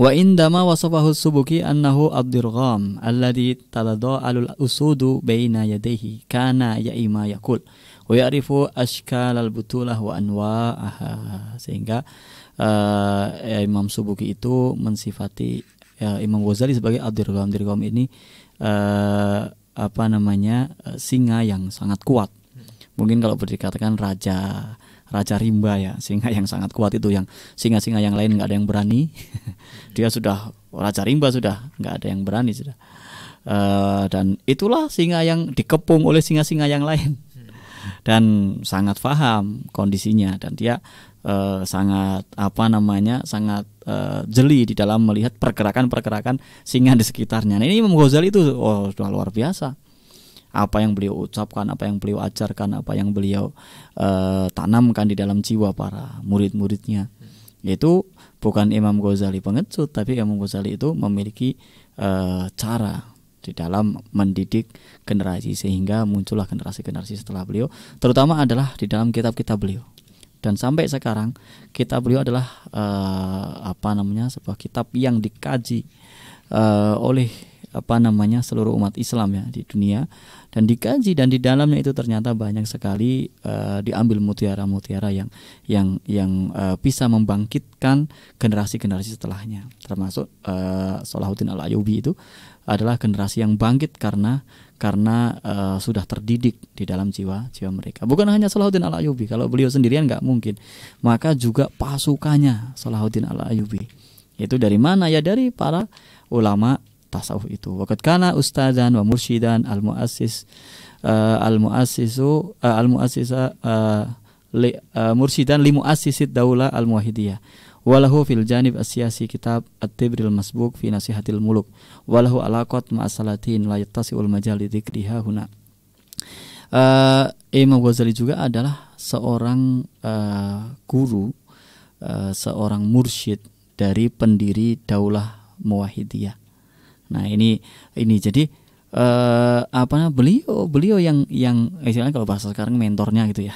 Wa indama wasafahu Subuki annahu abdirgham alladhi talada'alul usudu baina yadayhi kana ya'ima yakul wa ya'rifu ashkalal butulah wa anwa'aha. Sehingga Imam Subuki itu mensifati Imam Ghazali sebagai abdirgham. Abdirgham ini singa yang sangat kuat. Mungkin kalau dikatakan raja rimba ya, singa yang sangat kuat itu, yang singa-singa yang lain nggak ada yang berani. Dia sudah raja rimba, sudah nggak ada yang berani sudah. Dan itulah singa yang dikepung oleh singa-singa yang lain. Dan sangat paham kondisinya, dan dia sangat jeli di dalam melihat pergerakan singa di sekitarnya. Nah, ini Imam Ghazali itu sudah luar biasa. Apa yang beliau ucapkan, apa yang beliau ajarkan, apa yang beliau tanamkan di dalam jiwa para murid-muridnya. Yaitu bukan Imam Ghazali pengecut, tapi Imam Ghazali itu memiliki cara di dalam mendidik generasi, sehingga muncullah generasi-generasi setelah beliau, terutama adalah di dalam kitab-kitab beliau. Dan sampai sekarang kitab beliau adalah sebuah kitab yang dikaji oleh seluruh umat Islam ya di dunia, dan dikaji, dan di dalamnya itu ternyata banyak sekali diambil mutiara-mutiara yang bisa membangkitkan generasi-generasi setelahnya, termasuk Salahuddin Al-Ayyubi itu adalah generasi yang bangkit karena sudah terdidik di dalam jiwa mereka. Bukan hanya Salahuddin Al-Ayyubi, kalau beliau sendirian nggak mungkin, maka juga pasukannya Salahuddin Al-Ayyubi. Itu dari mana? Ya dari para ulama tasawuf itu. Waqad kana ustadzan wa mursyidan mursyidan li muassisid daulah al-muwahhidiyah. Walahu fil janib as-siyasi kitab At-Tibril Masbuk fi Nasihatil Muluk. Walahu alaqat ma'as-salatin la yattasi'ul majal li dzikriha huna. Imam Ghazali juga adalah seorang guru, seorang mursyid dari pendiri daulah Muwahhidiyah. Nah, ini jadi beliau yang istilahnya kalau bahasa sekarang mentornya gitu ya.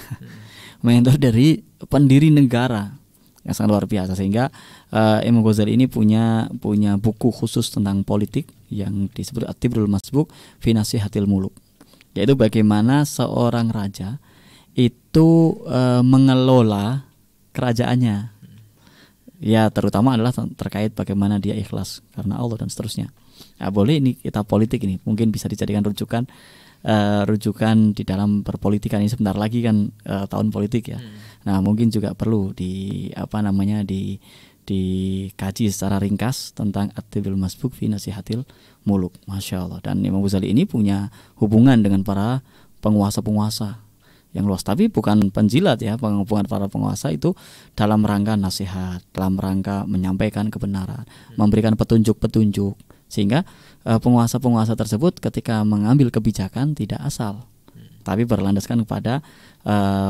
Mentor dari pendiri negara yang sangat luar biasa, sehingga Imam Ghazali ini punya buku khusus tentang politik yang disebut At-Tibrul Masbuk fi Nasihatil Muluk, yaitu bagaimana seorang raja itu mengelola kerajaannya. Ya, terutama adalah terkait bagaimana dia ikhlas karena Allah dan seterusnya. Nah, boleh ini kita politik ini mungkin bisa dijadikan rujukan di dalam perpolitikan ini. Sebentar lagi kan tahun politik ya. Nah, mungkin juga perlu dikaji secara ringkas tentang At-Tibrul Masbuk fi Nasihatil Muluk. Masya Allah. Dan Imam Ghazali ini punya hubungan dengan para penguasa-penguasa yang luas, tapi bukan penjilat ya. Hubungan para penguasa itu dalam rangka nasihat, dalam rangka menyampaikan kebenaran, memberikan petunjuk-petunjuk, sehingga penguasa-penguasa tersebut ketika mengambil kebijakan tidak asal, tapi berlandaskan kepada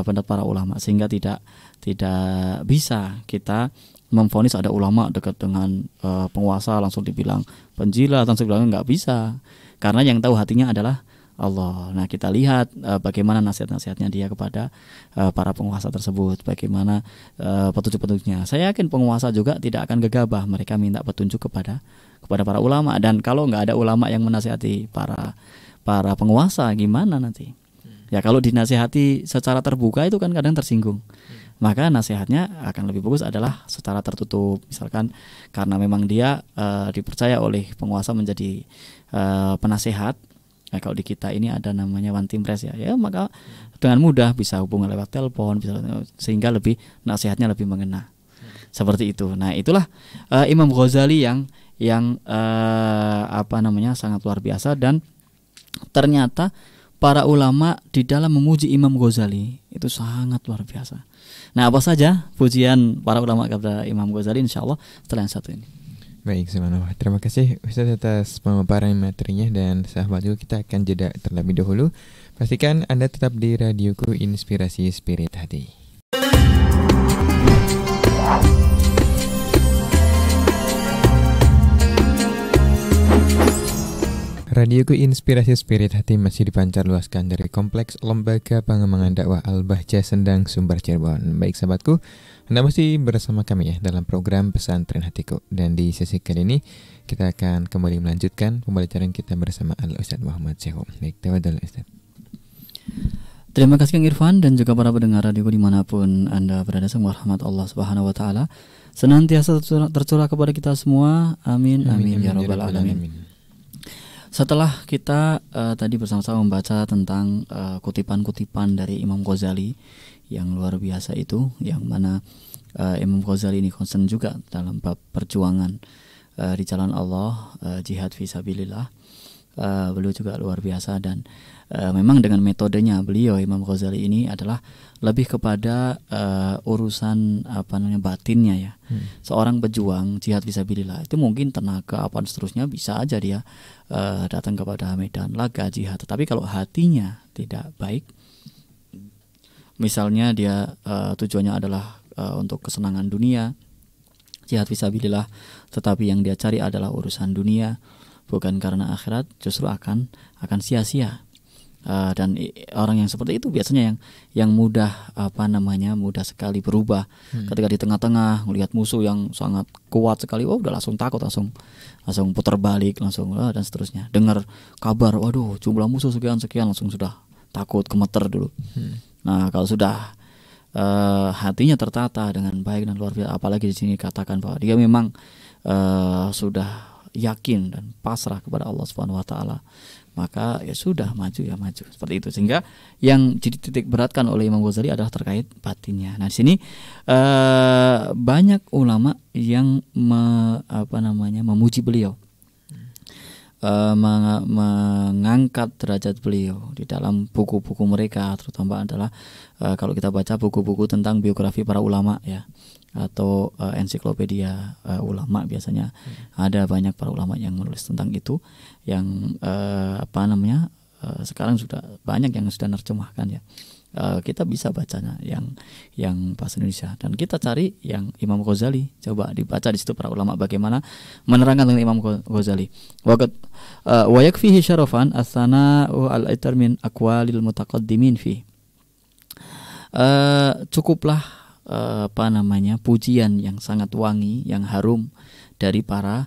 pendapat para ulama, sehingga tidak bisa kita memvonis ada ulama dekat dengan penguasa langsung dibilang penjilat, langsung dibilang nggak bisa, karena yang tahu hatinya adalah Allah. Nah, kita lihat bagaimana nasihat-nasihatnya dia kepada para penguasa tersebut, bagaimana petunjuk-petunjuknya. Saya yakin penguasa juga tidak akan gegabah, mereka minta petunjuk kepada para ulama. Dan kalau nggak ada ulama yang menasihati para penguasa, gimana nanti? Ya, kalau dinasihati secara terbuka itu kan kadang tersinggung. Maka nasihatnya akan lebih bagus adalah secara tertutup. Misalkan karena memang dia dipercaya oleh penguasa menjadi penasehat. Nah, kalau di kita ini ada namanya one team press ya, maka dengan mudah bisa hubungan lewat telepon, sehingga nasihatnya lebih mengena. Seperti itu. Nah, itulah Imam Ghazali yang sangat luar biasa, dan ternyata para ulama di dalam memuji Imam Ghazali itu sangat luar biasa. Nah, apa saja pujian para ulama kepada Imam Ghazali, insyaallah setelah yang satu ini. Baik, subhanallah. Terima kasih Ustaz atas pemaparan materinya, dan sahabat juga kita akan jeda terlebih dahulu. Pastikan Anda tetap di Radioku Inspirasi Spirit Hati. Radioku Inspirasi Spirit Hati masih dipancar luaskan dari Kompleks Lembaga Pengembangan Dakwah Al-Bahjah Sendang, Sumber, Cirebon. Baik sahabatku, Anda masih bersama kami ya dalam program Pesantren Hatiku. Dan di sesi kali ini kita akan kembali melanjutkan pembelajaran kita bersama Al-Ustaz Muhammad Syekh. Baik, tafadhol Ustaz. Terima kasih Kang Irfan dan juga para pendengar radioku dimanapun Anda berada. Semoga rahmat Allah Subhanahu Wa Taala senantiasa tercurah kepada kita semua. Amin amin ya rabbal alamin. Setelah kita tadi bersama-sama membaca tentang kutipan-kutipan dari Imam Ghazali yang luar biasa itu, yang mana Imam Ghazali ini concern juga dalam bab perjuangan di jalan Allah, jihad fisabilillah. Beliau juga luar biasa, dan memang dengan metodenya beliau Imam Ghazali ini adalah lebih kepada urusan batinnya ya. Seorang pejuang jihad fisabilillah itu mungkin tenaga apa seterusnya bisa aja dia datang kepada medan laga jihad, tetapi kalau hatinya tidak baik, misalnya dia tujuannya adalah untuk kesenangan dunia, jihad fisabilillah, tetapi yang dia cari adalah urusan dunia, bukan karena akhirat, justru akan sia-sia. Dan orang yang seperti itu biasanya yang mudah mudah sekali berubah. Ketika di tengah-tengah melihat musuh yang sangat kuat sekali, udah langsung takut, langsung putar balik, langsung dan seterusnya. Dengar kabar, waduh jumlah musuh sekian langsung sudah takut, gemeter dulu. Nah, kalau sudah hatinya tertata dengan baik dan luar biasa, apalagi di sini katakan bahwa dia memang sudah yakin dan pasrah kepada Allah Subhanahu Wa Taala, maka ya sudah maju seperti itu. Sehingga yang dititik beratkan oleh Imam Ghazali adalah terkait batinnya. Nah, di sini banyak ulama yang memuji beliau, mengangkat derajat beliau di dalam buku-buku mereka, terutama adalah kalau kita baca buku-buku tentang biografi para ulama ya, atau ensiklopedia ulama, biasanya ada banyak para ulama yang menulis tentang itu, yang sekarang sudah banyak yang sudah nerjemahkan ya. kita bisa bacanya yang bahasa Indonesia, dan kita cari yang Imam Ghazali, coba dibaca di situ para ulama bagaimana menerangkan tentang Imam Ghazali. Wa yakfihi syarafan as-sana'u al-aitar min aqwalil mutaqaddimin fi. Cukuplah pujian yang sangat wangi, yang harum dari para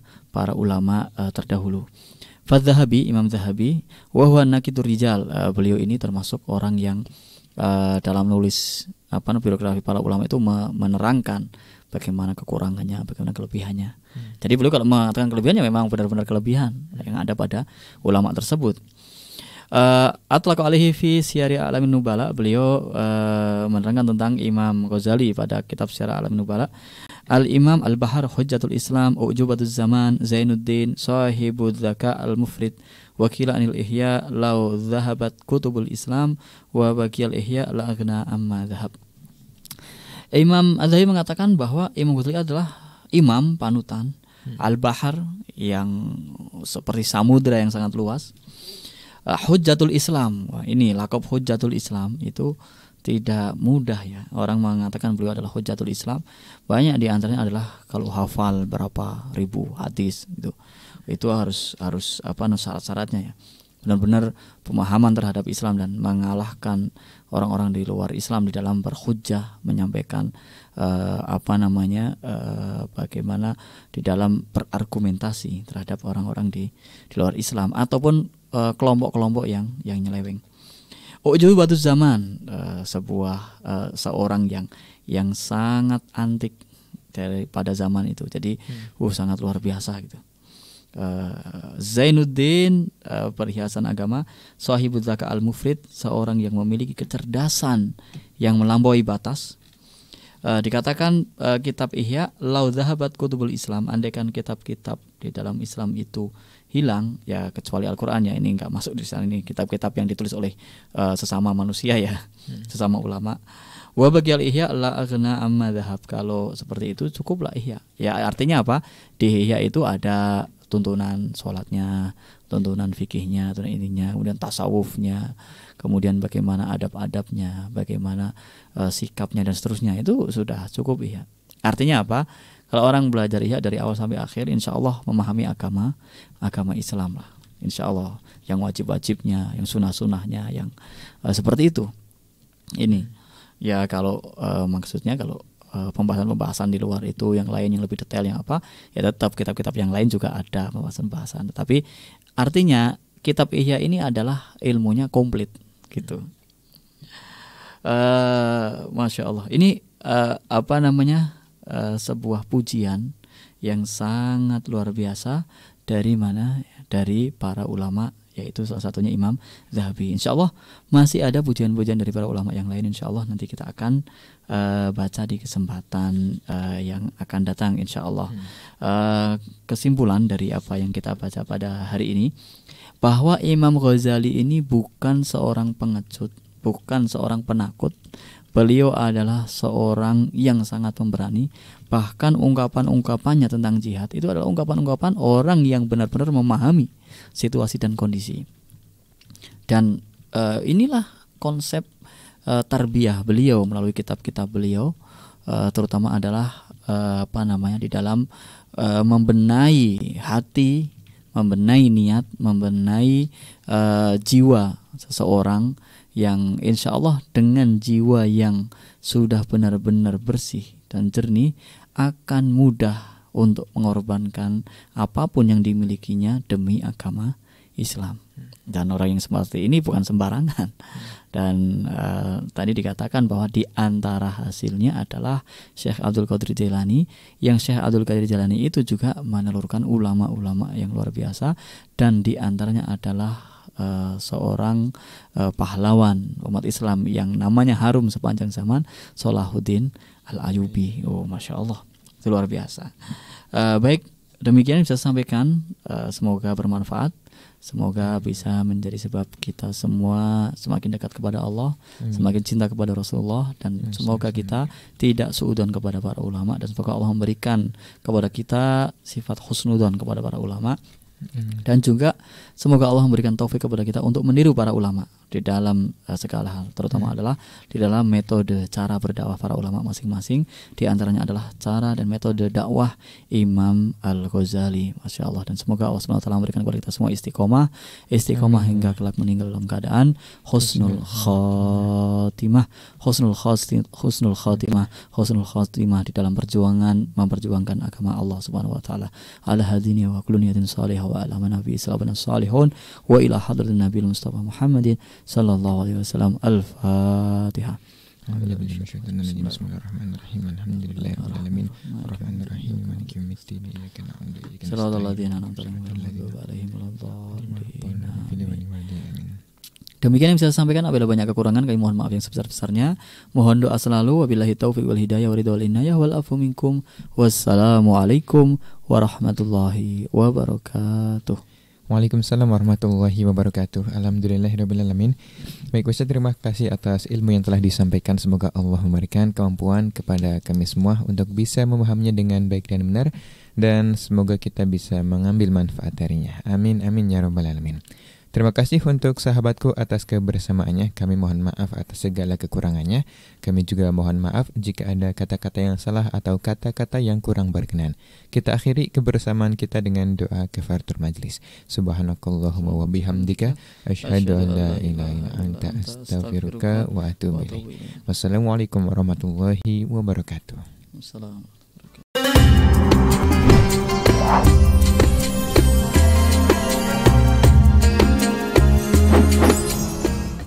ulama terdahulu. Fadz-Dzahabi, Imam Dzahabi, wa huwa naqidur rijal, beliau ini termasuk orang yang dalam nulis biografi para ulama itu menerangkan bagaimana kekurangannya, bagaimana kelebihannya. Jadi beliau kalau mengatakan kelebihannya memang benar-benar kelebihan yang ada pada ulama tersebut. Atlaqa alaihi fi Siyari A'lamin Nubala, beliau menerangkan tentang Imam Ghazali pada kitab Siyar A'lamin Nubala. Al-Imam Al-Bahar Hujjatul Islam, Ujubatul Zaman, Zainuddin, Sahibul Dzaka Al-Mufrid, Wakila anil Ihya, Lau Zahabat Kutubul Islam, Wa Bakiyal Ihya la aghna amma zahab. Imam Az-Zahabi mengatakan bahwa Imam Ghazali adalah imam panutan, Al-Bahar yang seperti samudra yang sangat luas, Hujjatul Islam. Wah, ini lakop Hujjatul Islam itu tidak mudah ya. Orang mengatakan beliau adalah Hujjatul Islam. Banyak di antaranya adalah kalau hafal berapa ribu hadis gitu. Itu harus syarat-syaratnya ya. Benar-benar pemahaman terhadap Islam dan mengalahkan orang-orang di luar Islam di dalam berhujjah, menyampaikan bagaimana di dalam berargumentasi terhadap orang-orang di luar Islam ataupun kelompok-kelompok yang nyeleweng. Ujubatul Zaman, seorang yang sangat antik pada zaman itu. Jadi sangat luar biasa gitu. Zainuddin, perhiasan agama, Sahibul Dzaka Al-Mufrid, seorang yang memiliki kecerdasan yang melampaui batas. Dikatakan kitab Ihya, Lau Zahabat Kutubul Islam, andaikan kitab-kitab di dalam Islam itu hilang, ya kecuali Al-Quran ya, ini nggak masuk di sana, ini kitab-kitab yang ditulis oleh sesama manusia ya, sesama ulama. Wa baqiyal ihya la aghna amma zahab, kalau seperti itu cukuplah ihya. Ya artinya apa? Di ihya itu ada tuntunan sholatnya, tuntunan fikihnya, tuntunan ininya, kemudian tasawufnya, kemudian bagaimana adab-adabnya, bagaimana sikapnya dan seterusnya, itu sudah cukup ihya. Artinya apa? Kalau orang belajar ihya dari awal sampai akhir, insya Allah memahami agama Islam lah, insya Allah, yang wajib-wajibnya, yang sunah-sunahnya, yang seperti itu. Ini ya kalau maksudnya kalau pembahasan-pembahasan di luar itu yang lain yang lebih detail yang apa, ya tetap kitab-kitab yang lain juga ada pembahasan-pembahasan. Tetapi artinya kitab Ihya ini adalah ilmunya komplit gitu. Masya Allah. Ini sebuah pujian yang sangat luar biasa dari mana? Dari para ulama, yaitu salah satunya Imam Dzahabi. Insya Allah masih ada pujian-pujian dari para ulama yang lain. Insya Allah nanti kita akan baca di kesempatan yang akan datang. Insya Allah. Kesimpulan dari apa yang kita baca pada hari ini, bahwa Imam Ghazali ini bukan seorang pengecut, bukan seorang penakut. Beliau adalah seorang yang sangat pemberani. Bahkan ungkapan-ungkapannya tentang jihad itu adalah ungkapan-ungkapan orang yang benar-benar memahami situasi dan kondisi. Dan inilah konsep tarbiyah beliau melalui kitab-kitab beliau, terutama adalah di dalam membenahi hati, membenahi niat, membenahi jiwa seseorang yang insya Allah dengan jiwa yang sudah benar-benar bersih dan jernih akan mudah untuk mengorbankan apapun yang dimilikinya demi agama Islam. Dan orang yang seperti ini bukan sembarangan. Dan tadi dikatakan bahwa di antara hasilnya adalah Syekh Abdul Qadir Jailani, yang Syekh Abdul Qadir Jailani itu juga menelurkan ulama-ulama yang luar biasa, dan di antaranya adalah seorang pahlawan umat Islam yang namanya harum sepanjang zaman, Salahuddin Al-Ayyubi. Oh, Masya Allah, itu luar biasa. Baik, demikian bisa sampaikan. Semoga bermanfaat, semoga bisa menjadi sebab kita semua semakin dekat kepada Allah, semakin cinta kepada Rasulullah, dan semoga kita tidak suudzon kepada para ulama, dan semoga Allah memberikan kepada kita sifat husnudzon kepada para ulama. Dan juga semoga Allah memberikan taufik kepada kita untuk meniru para ulama di dalam segala hal, terutama adalah di dalam metode cara berdakwah para ulama masing-masing. Di antaranya adalah cara dan metode dakwah Imam Al-Ghazali, Masya Allah. Dan semoga Allah SWT memberikan kepada kita semua istiqomah hingga kelak meninggal dalam keadaan husnul khatimah di dalam memperjuangkan agama Allah Subhanahu wa taala. Ala hadini wa kullu niyatin salihah wa ala nabi sallallahu salihun wa ila hadratin nabiyil mustafa Muhammadin sallallahu alaihi wasallam. Al-Fatihah. Bismillahirrahmanirrahim. Alhamdulillahirabbil alamin. Arrahmanirrahim. Maliki yaumiddin. Iyyaka na'budu wa iyyaka nasta'in. Demikian yang bisa saya sampaikan. Apabila banyak kekurangan, kami mohon maaf yang sebesar-besarnya. Mohon doa selalu. Wabillahi taufiq wal hidayah wa ridha wal inayah wal afu minkum. Wassalamualaikum warahmatullahi wabarakatuh. Waalaikumsalam warahmatullahi wabarakatuh. Alhamdulillahirabbil alamin. Baik Ustaz, terima kasih atas ilmu yang telah disampaikan. Semoga Allah memberikan kemampuan kepada kami semua untuk bisa memahaminya dengan baik dan benar, dan semoga kita bisa mengambil manfaat darinya. Amin amin ya rabbal alamin. Terima kasih untuk sahabatku atas kebersamaannya. Kami mohon maaf atas segala kekurangannya. Kami juga mohon maaf jika ada kata-kata yang salah atau kata-kata yang kurang berkenan. Kita akhiri kebersamaan kita dengan doa kafaratul majlis. Subhanakallahumma wa bihamdika asyhadu an la ilaha illa anta astaghfiruka wa atubu ilaik. Wassalamualaikum warahmatullahi wabarakatuh. Wassalam.